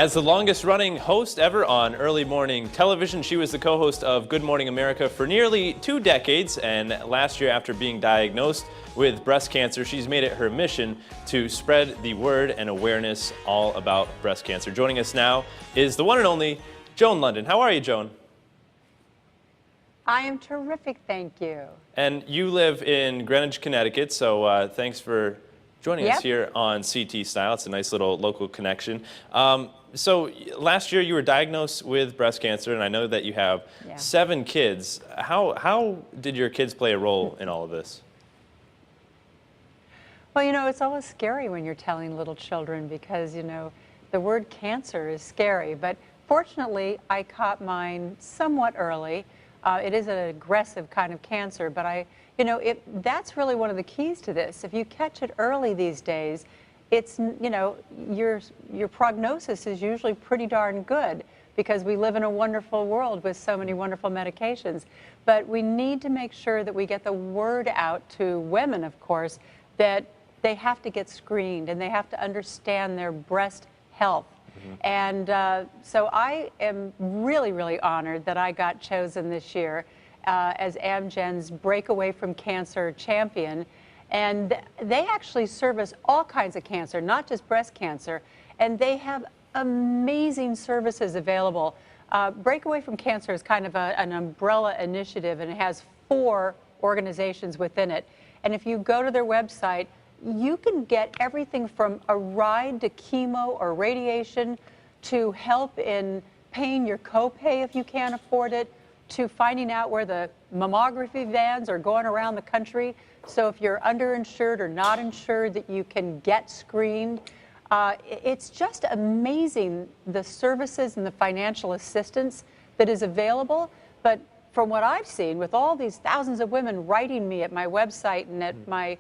As the longest-running host ever on early morning television, she was the co-host of Good Morning America for nearly 2 decades, and last year, after being diagnosed with breast cancer, she's made it her mission to spread the word and awareness all about breast cancer. Joining us now is the one and only Joan Lunden. How are you, Joan? I am terrific, thank you. And you live in Greenwich, Connecticut, so thanks for joining us here on CT Style. It's a nice little local connection. So last year you were diagnosed with breast cancer, and I know that you have 7 kids. How did your kids play a role in all of this? Well, you know, it's always scary when you're telling little children because, you know, the word cancer is scary. But fortunately, I caught mine somewhat early. It is an aggressive kind of cancer, but that's really one of the keys to this. If you catch it early these days, it's, you know, your prognosis is usually pretty darn good because we live in a wonderful world with so many wonderful medications. But we need to make sure that we get the word out to women, of course, that they have to get screened and they have to understand their breast health. And so I am really, really honored that I got chosen this year as Amgen's Breakaway from Cancer champion. And they actually service all kinds of cancer, not just breast cancer. And they have amazing services available. Breakaway from Cancer is kind of an umbrella initiative, and it has 4 organizations within it. And if you go to their website, you can get everything from a ride to chemo or radiation to help in paying your copay if you can't afford it, to finding out where the mammography vans are going around the country. So if you're underinsured or not insured, that you can get screened. It's just amazing, the services and the financial assistance that is available. But from what I've seen, with all these thousands of women writing me at my website and at my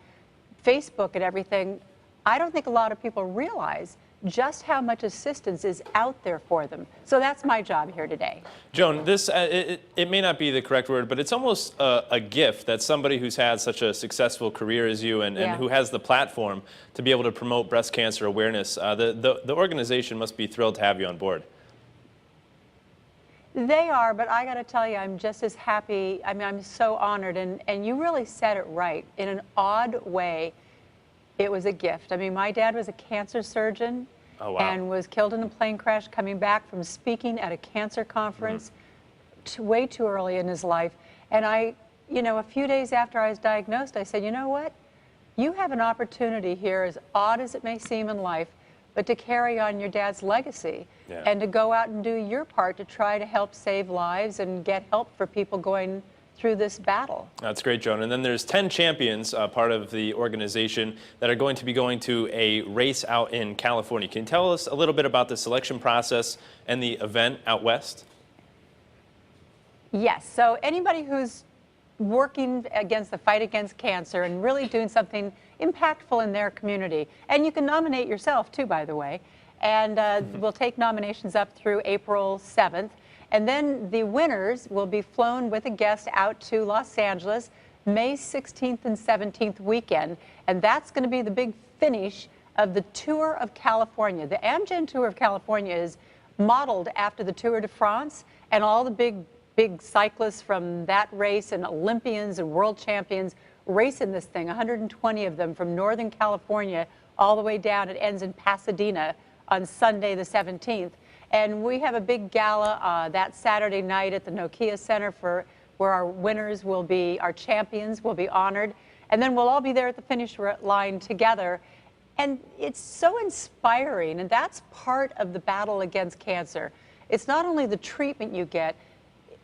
Facebook and everything, I don't think a lot of people realize just how much assistance is out there for them. So that's my job here today. Joan, this it may not be the correct word, but it's almost a gift that somebody who's had such a successful career as you and who has the platform to be able to promote breast cancer awareness. The organization must be thrilled to have you on board. They are, but I got to tell you, I'm just as happy. I mean, I'm so honored, and you really said it right. In an odd way, it was a gift. I mean, my dad was a cancer surgeon and was killed in a plane crash coming back from speaking at a cancer conference way too early in his life. And a few days after I was diagnosed, I said, you know what? You have an opportunity here, as odd as it may seem in life, but to carry on your dad's legacy and to go out and do your part to try to help save lives and get help for people going through this battle. That's great, Joan. And then there's 10 champions, part of the organization, that are going to be going to a race out in California. Can you tell us a little bit about the selection process and the event out west? Yes. So anybody who's working against the fight against cancer and really doing something impactful in their community. And you can nominate yourself too, by the way. And we'll take nominations up through April 7th. And then the winners will be flown with a guest out to Los Angeles May 16th and 17th weekend. And that's going to be the big finish of the Tour of California. The Amgen Tour of California is modeled after the Tour de France, and all the big cyclists from that race and Olympians and world champions race in this thing, 120 of them from Northern California all the way down. It ends in Pasadena on Sunday the 17th. And we have a big gala that Saturday night at the Nokia Center where our winners will be, our champions will be honored. And then we'll all be there at the finish line together. And it's so inspiring, and that's part of the battle against cancer. It's not only the treatment you get,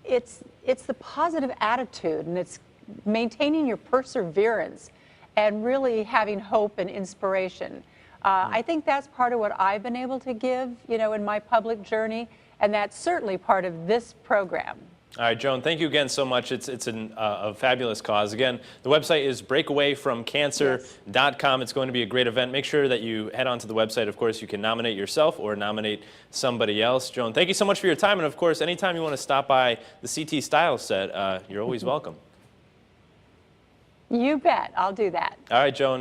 it's the positive attitude, and it's maintaining your perseverance and really having hope and inspiration. I think that's part of what I've been able to give, you know, in my public journey, and that's certainly part of this program. All right, Joan, thank you again so much. It's a fabulous cause. Again, the website is breakawayfromcancer.com. It's going to be a great event. Make sure that you head onto the website. Of course, you can nominate yourself or nominate somebody else. Joan, thank you so much for your time. And, of course, anytime you want to stop by the CT Style set, you're always welcome. You bet. I'll do that. All right, Joan.